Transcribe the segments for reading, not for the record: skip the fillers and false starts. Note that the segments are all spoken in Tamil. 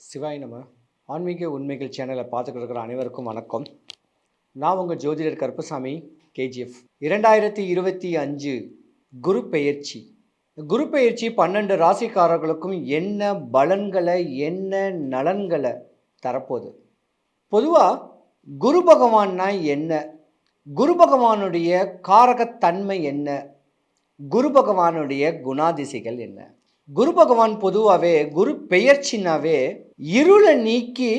சிவாய் நம்ம ஆன்மீக உண்மைகள் சேனலை பார்த்துக்கிட்டு இருக்கிற அனைவருக்கும் வணக்கம். நான் உங்கள் ஜோதிடர் கருப்பசாமி கேஜிஎஃப். 2025 குரு பெயர்ச்சி. குரு பெயர்ச்சி 12 ராசிக்காரர்களுக்கும் என்ன பலன்களை என்ன நலன்களை தரப்போகுது? பொதுவாக குரு பகவான்னா என்ன, குரு பகவானுடைய காரகத்தன்மை என்ன, குரு பகவானுடைய குணாதிசைகள் என்ன? குரு பகவான் பொதுவாகவே குரு பெயர்ச்சினாவே இருளை நீக்கி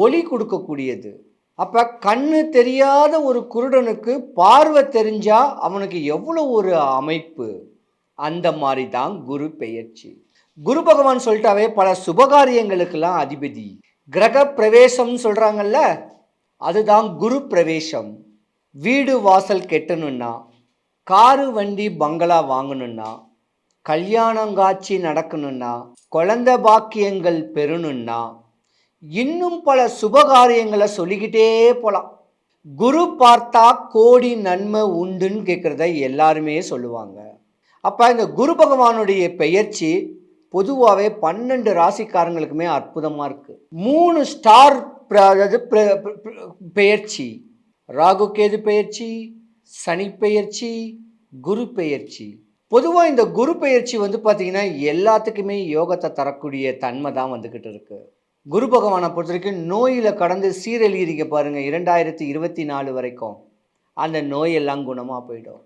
ஒளி கொடுக்கக்கூடியது. அப்போ கண்ணு தெரியாத ஒரு குருடனுக்கு பார்வை தெரிஞ்சா அவனுக்கு எவ்வளோ ஒரு அமைப்பு, அந்த மாதிரி தான் குரு பெயர்ச்சி. குரு பகவான் சொல்லிட்டாவே பல சுபகாரியங்களுக்கெல்லாம் அதிபதி. கிரக பிரவேசம் சொல்கிறாங்கல்ல, அதுதான் குரு பிரவேசம். வீடு வாசல் கெட்டணுன்னா, காரு வண்டி பங்களா வாங்கணுன்னா, கல்யாணங்காட்சி நடக்கணுன்னா, குழந்தை பாக்கியங்கள் பெறணுன்னா, இன்னும் பல சுபகாரியங்களை சொல்லிக்கிட்டே போகலாம். குரு பார்த்தா கோடி நன்மை உண்டுன்னு கேட்குறத எல்லாருமே சொல்லுவாங்க. அப்போ இந்த குரு பகவானுடைய பெயர்ச்சி பொதுவாகவே 12 ராசிக்காரங்களுக்குமே அற்புதமாக இருக்குது. 3 ஸ்டார் பெயர்ச்சி: ராகு கேது பெயர்ச்சி, சனி பெயர்ச்சி, குரு பெயர்ச்சி. பொதுவாக இந்த குரு பெயர்ச்சி பார்த்திங்கன்னா எல்லாத்துக்குமே யோகத்தை தரக்கூடிய தன்மை தான் வந்துக்கிட்டு இருக்கு. குரு பகவானை பொறுத்த வரைக்கும் நோயில் கடந்து சீரழியிருக்க பாருங்கள். 2024 வரைக்கும் அந்த நோயெல்லாம் குணமாக போயிடும்.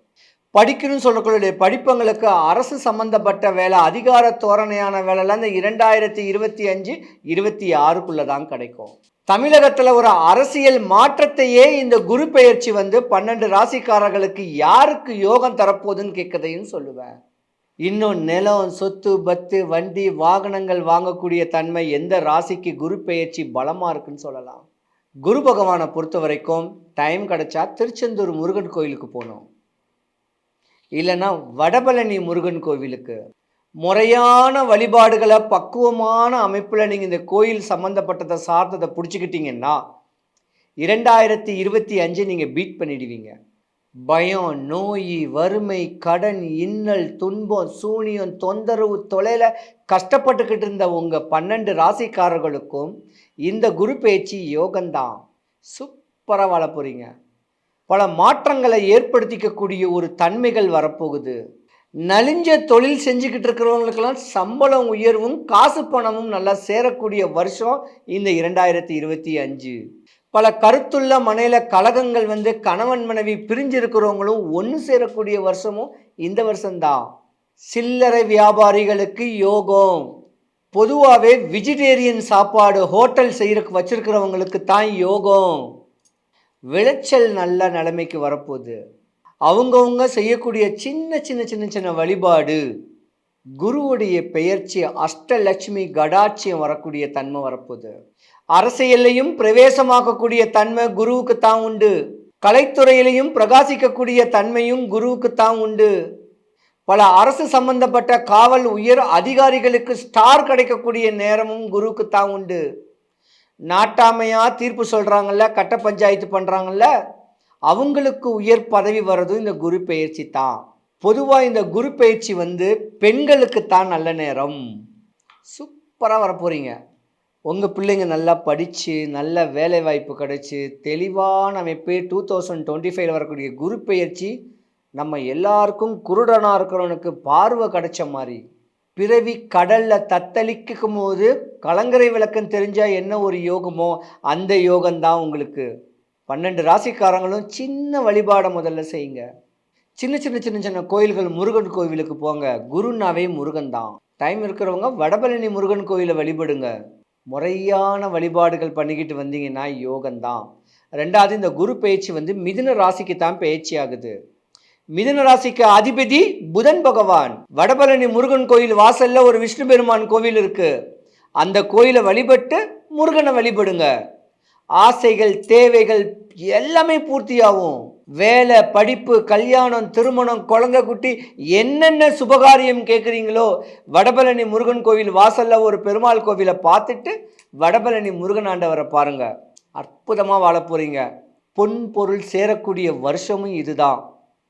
படிக்கணும்னு சொல்லக்கூடிய படிப்பங்களுக்கு அரசு சம்மந்தப்பட்ட வேலை, அதிகார தோரணையான வேலைலாம் இந்த 2025, 26க்குள்ளே தான் கிடைக்கும். தமிழகத்தில் ஒரு அரசியல் மாற்றத்தையே இந்த குரு பெயர்ச்சி 12 ராசிக்காரர்களுக்கு யாருக்கு யோகம் தரப்போகுதுன்னு கேட்கறதையும் சொல்லுவேன். இன்னும் நிலம், சொத்து, பத்து, வண்டி, வாகனங்கள் வாங்கக்கூடிய தன்மை எந்த ராசிக்கு குரு பெயர்ச்சி பலமாக இருக்குன்னு சொல்லலாம். குரு பகவானை பொறுத்த வரைக்கும் டைம் கிடைச்சா திருச்செந்தூர் முருகன் கோயிலுக்கு போகணும், இல்லைன்னா வடபழனி முருகன் கோவிலுக்கு. முறையான வழிபாடுகளை பக்குவமான அமைப்பில் நீங்கள் இந்த கோயில் சம்மந்தப்பட்டதை சார்ந்ததை பிடிச்சிக்கிட்டீங்கன்னா 2025 நீங்கள் பீட் பண்ணிடுவீங்க. பயம், நோய், வறுமை, கடன், இன்னல், துன்பம், சூனியம், தொந்தரவு, தொலைல கஷ்டப்பட்டுக்கிட்டு இருந்த உங்கள் 12 ராசிக்காரர்களுக்கும் இந்த குரு பெயர்ச்சி யோகம்தான். சூப்பராக வாழ போகிறீங்க. பல மாற்றங்களை ஏற்படுத்திக்கக்கூடிய ஒரு தன்மைகள் வரப்போகுது. நலிஞ்ச தொழில் செஞ்சுக்கிட்டு இருக்கிறவங்களுக்கெல்லாம் சம்பளம் உயர்வும் காசு பணமும் நல்லா சேரக்கூடிய வருஷம் இந்த 2025. பல கருத்துள்ள மனையில் கலகங்கள் கணவன் மனைவி பிரிஞ்சிருக்கிறவங்களும் ஒன்று சேரக்கூடிய வருஷமும் இந்த வருஷம்தான். சில்லறை வியாபாரிகளுக்கு யோகம். பொதுவாகவே வெஜிடேரியன் சாப்பாடு ஹோட்டல் வச்சிருக்கிறவங்களுக்கு தான் யோகம். விளைச்சல் நல்ல நிலைமைக்கு வரப்போகுது. அவங்கவுங்க செய்யக்கூடிய சின்ன சின்ன சின்ன சின்ன வழிபாடு, குருவுடைய பெயர்ச்சி அஷ்டலட்சுமி கடாட்சியம் வரக்கூடிய தன்மை வரப்போகுது. அரசியலையும் பிரவேசமாக்கக்கூடிய தன்மை குருவுக்கு தான் உண்டு. கலைத்துறையிலையும் பிரகாசிக்கக்கூடிய தன்மையும் குருவுக்கு தான் உண்டு. பல அரசு சம்பந்தப்பட்ட காவல் உயர் அதிகாரிகளுக்கு ஸ்டார் கிடைக்கக்கூடிய நேரமும் குருவுக்கு தான் உண்டு. நாட்டாமையாக தீர்ப்பு சொல்கிறாங்கல்ல, கட்ட பஞ்சாயத்து பண்ணுறாங்கல்ல, அவங்களுக்கு உயர் பதவி வர்றதும் இந்த குரு பெயர்ச்சி தான். பொதுவாக இந்த குரு பெயர்ச்சி பெண்களுக்கு தான் நல்ல நேரம். சூப்பராக வரப்போகிறீங்க. உங்கள் பிள்ளைங்க நல்லா படித்து நல்ல வேலை வாய்ப்பு கிடைச்சி தெளிவான அமைப்பு 2025 வரக்கூடிய குரு பெயர்ச்சி நம்ம எல்லாருக்கும் குருடனாக இருக்கிறவனுக்கு பார்வை கிடைச்ச மாதிரி. பிறவி கடலில் தத்தளிக்கும் போது கலங்கரை விளக்கம் தெரிஞ்சால் என்ன ஒரு யோகமோ அந்த யோகம்தான் உங்களுக்கு. 12 ராசிக்காரங்களும் சின்ன வழிபாடை முதல்ல செய்யுங்க. சின்ன சின்ன சின்ன சின்ன கோயில்கள், முருகன் கோவிலுக்கு போங்க. குருனாவே முருகன் தான். டைம் இருக்கிறவங்க வடபழனி முருகன் கோயிலை வழிபடுங்க. முறையான வழிபாடுகள் பண்ணிக்கிட்டு வந்தீங்கன்னா யோகம்தான். 2வது, இந்த குரு பெயர்ச்சி மிதுன ராசிக்கு தான் பெயர்ச்சி ஆகுது. மிதுன ராசிக்கு அதிபதி புதன் பகவான். வடபழனி முருகன் கோயில் வாசல்ல ஒரு விஷ்ணு பெருமான் கோவில் இருக்கு. அந்த கோயிலை வழிபட்டு முருகனை வழிபடுங்க. ஆசைகள், தேவைகள் எல்லாமே பூர்த்தியாகும். வேலை, படிப்பு, கல்யாணம், திருமணம், குழந்தை குட்டி, என்னென்ன சுபகாரியம் கேட்குறீங்களோ வடபழனி முருகன் கோவில் வாசல்ல ஒரு பெருமாள் கோவிலை பார்த்துட்டு வடபழனி முருகன் ஆண்டவரை பாருங்க. அற்புதமாக வாழ போறீங்க. பொன் பொருள் சேரக்கூடிய வருஷமும் இதுதான்.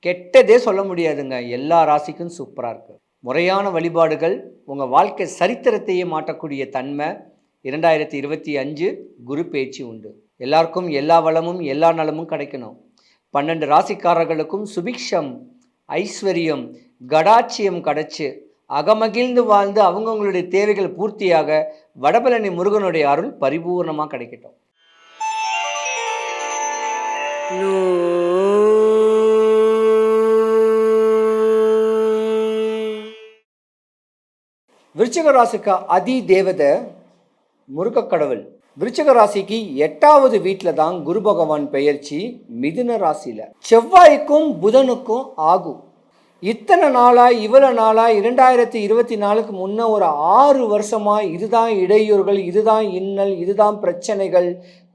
கெட்டதே சொல்ல முடியாதுங்க. எல்லா ராசிக்கும் சூப்பராக இருக்குது. முறையான வழிபாடுகள் உங்கள் வாழ்க்கை சரித்திரத்தையே மாற்றக்கூடிய தன்மை 2025 குரு பேச்சு உண்டு. எல்லாருக்கும் எல்லா வளமும் எல்லா நலமும் கிடைக்கணும். 12 ராசிக்காரர்களுக்கும் சுபிக்ஷம், ஐஸ்வர்யம், கடாட்சியம் கிடைச்சு அகமகிழ்ந்து வாழ்ந்து அவங்கவுங்களுடைய தேவைகள் பூர்த்தியாக வடபழனி முருகனுடைய அருள் பரிபூர்ணமாக கிடைக்கட்டும். விருச்சிக ராசிக்கு அதி தேவதை முருகக்கடவுள். விருச்சிக ராசிக்கு 8வது வீட்டில் தான் குரு பகவான் பெயர்ச்சி மிதுன ராசியில். செவ்வாய்க்கும் புதனுக்கும் ஆகும். இத்தனை நாளாக இவ்வளோ நாளாக 2024க்கு முன்ன ஒரு 6 வருஷமாக இதுதான் இடையூறுகள், இதுதான் இன்னல், இதுதான் பிரச்சனைகள்,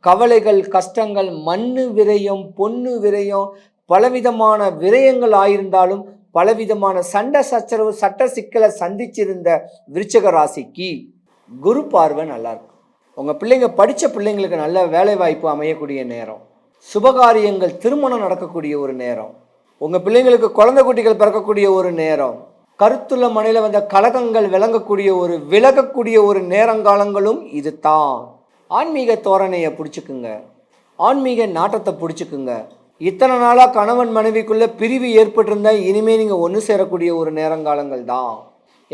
கவலைகள், கஷ்டங்கள், மண்ணு விரயம், பொண்ணு விரயம், பலவிதமான விரயங்கள் ஆயிருந்தாலும் பலவிதமான சண்டை சச்சரவு சட்ட சிக்கலை சந்திச்சிருந்த விருச்சிக ராசிக்கு குரு பார்வை நல்லாயிருக்கும். உங்கள் பிள்ளைங்க படித்த பிள்ளைங்களுக்கு நல்ல வேலை வாய்ப்பு அமையக்கூடிய நேரம், சுபகாரியங்கள் திருமணம் நடக்கக்கூடிய ஒரு நேரம், உங்கள் பிள்ளைங்களுக்கு குழந்தை குட்டிகள் பிறக்கக்கூடிய ஒரு நேரம், கருத்துள்ள மனையில் வந்த கலகங்கள் விலகக்கூடிய ஒரு நேரங்காலங்களும் இது தான். ஆன்மீக தோரணையை பிடிச்சிக்குங்க, ஆன்மீக நாட்டத்தை பிடிச்சிக்குங்க. இத்தனை நாளாக கணவன் மனைவிக்குள்ளே பிரிவு ஏற்பட்டிருந்தால் இனிமேல் நீங்கள் ஒன்று சேரக்கூடிய ஒரு நேரங்காலங்கள் தான்.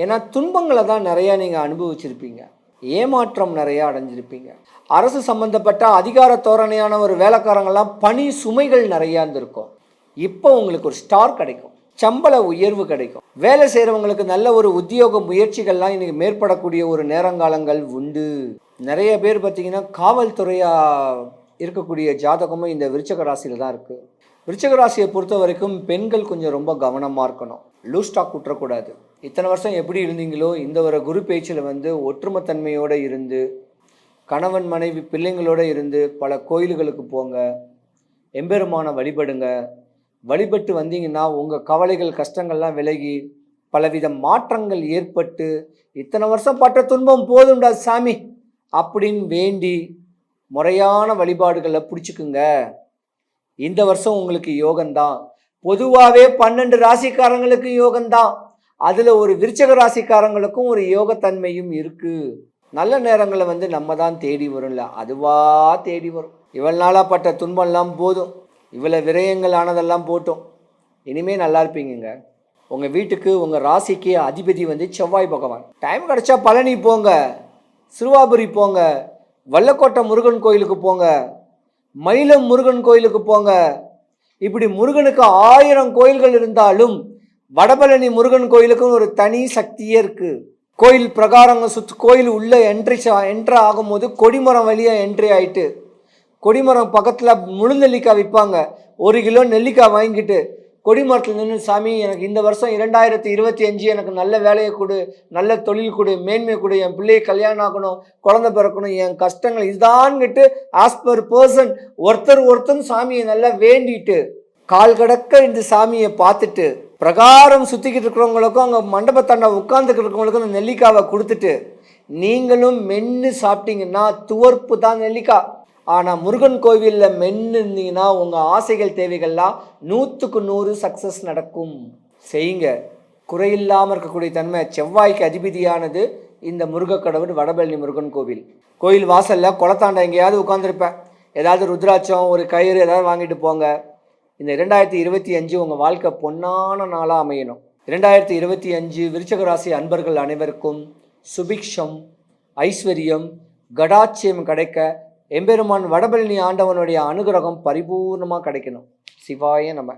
ஏன்னா துன்பங்களை தான் நிறையா நீங்கள் அனுபவிச்சிருப்பீங்க, ஏமாற்றம் நிறையா அடைஞ்சிருப்பீங்க. அரசு சம்பந்தப்பட்ட அதிகார தோரணையான ஒரு வேலைக்காரங்கள்லாம் பணி சுமைகள் நிறையா இருந்திருக்கும். இப்போ உங்களுக்கு ஒரு ஸ்டார் கிடைக்கும், சம்பள உயர்வு கிடைக்கும். வேலை செய்கிறவங்களுக்கு நல்ல ஒரு உத்தியோக முயற்சிகள்லாம் இன்றைக்கி மேற்படக்கூடிய ஒரு நேரங்காலங்கள் உண்டு. நிறைய பேர் பார்த்திங்கன்னா காவல்துறையாக இருக்கக்கூடிய ஜாதகமும் இந்த விருச்சிக ராசியில் தான் இருக்குது. விருச்சிக ராசியை பொறுத்த வரைக்கும் பெண்கள் கொஞ்சம் ரொம்ப கவனமாக இருக்கணும், லூஸ் ஸ்டாக் விட்டுறக்கூடாது. இத்தனை வருஷம் எப்படி இருந்தீங்களோ இந்த ஒரு குரு பேச்சில் ஒற்றுமைத்தன்மையோடு இருந்து கணவன் மனைவி பிள்ளைங்களோடு இருந்து பல கோயில்களுக்கு போங்க, எம்பெருமான வழிபடுங்க. வழிபட்டு வந்தீங்கன்னா உங்கள் கவலைகள் கஷ்டங்கள்லாம் விலகி பலவித மாற்றங்கள் ஏற்பட்டு இத்தனை வருஷம் பட்ட துன்பம் போதும்டா சாமி அப்படின்னு வேண்டி முறையான வழிபாடுகளை பிடிச்சிக்குங்க. இந்த வருஷம் உங்களுக்கு யோகம்தான். பொதுவாகவே 12 ராசிக்காரங்களுக்கு யோகம்தான். அதில் ஒரு விருச்சிக ராசிக்காரங்களுக்கும் ஒரு யோகத்தன்மையும் இருக்குது. நல்ல நேரங்களை நம்ம தான் தேடி வரும்ல, அதுவாக தேடி வரும். இவ்வளோ நாளாக பட்ட துன்பம்லாம் போதும், இவ்வளோ விரயங்கள் ஆனதெல்லாம் போட்டோம், இனிமேல் நல்லா இருப்பீங்க. உங்கள் வீட்டுக்கு உங்கள் ராசிக்கு அதிபதி செவ்வாய் பகவான். டைம் கிடச்சா பழனி போங்க, சிறுவாபுரி போங்க, வல்லக்கோட்டை முருகன் கோயிலுக்கு போங்க, மயிலம் முருகன் கோயிலுக்கு போங்க. இப்படி முருகனுக்கு 1000 கோயில்கள் இருந்தாலும் வடபழனி முருகன் கோயிலுக்கும் ஒரு தனி சக்தியே இருக்குது. கோயில் பிரகாரங்க கோயில் உள்ள என்ட்ரி ஆகும்போது கொடிமரம் வழியாக என்ட்ரி ஆகிட்டு கொடிமரம் பக்கத்தில் முழு நெல்லிக்காய் விற்பாங்க. 1 கிலோ நெல்லிக்காய் வாங்கிட்டு கொடிமரத்தில் நின்று, சாமி எனக்கு இந்த வருஷம் 2025 எனக்கு நல்ல வேலையை கொடு, நல்ல தொழில் கொடு, மேன்மை கொடு, என் பிள்ளையை கல்யாணம் ஆகணும், குழந்தை பிறக்கணும், என் கஷ்டங்கள் இதுதான்கிட்டு ஆஸ் பர் பர்சன் ஒருத்தர் சாமியை நல்லா வேண்டிட்டு கால் கடக்க இந்த சாமியை பார்த்துட்டு பிரகாரம் சுற்றிக்கிட்டு இருக்கிறவங்களுக்கும் அங்கே மண்டபத்தாண்டா உட்காந்துக்கிட்டு இருக்கிறவங்களுக்கும் அந்த நெல்லிக்காவை கொடுத்துட்டு நீங்களும் மென்று சாப்பிட்டீங்கன்னா துவர்ப்பு தான் நெல்லிக்காய். ஆனால் முருகன் கோவிலில் மென்று இருந்தீங்கன்னா உங்கள் ஆசைகள் தேவைகள்லாம் 100க்கு 100 சக்ஸஸ் நடக்கும். செய்யுங்க. குறையில்லாமல் இருக்கக்கூடிய தன்மை. செவ்வாய்க்கு அதிபதியானது இந்த முருகக்கடவுள் வடபழனி முருகன் கோயில் வாசலில் குளத்தாண்டா எங்கேயாவது உட்காந்துருப்பேன், ஏதாவது ருத்ராட்சம் ஒரு கயிறு ஏதாவது வாங்கிட்டு போங்க. இந்த 2025 உங்கள் வாழ்க்கை பொன்னான நாளாக அமையணும். 2025 விருச்சிக ராசி அன்பர்கள் அனைவருக்கும் சுபிக்ஷம், ஐஸ்வர்யம், கடாட்சியம் கிடைக்க எம்பெருமான் வடபழனி ஆண்டவனுடைய அனுகிரகம் பரிபூர்ணமாக கிடைக்கணும். சிவாய நம.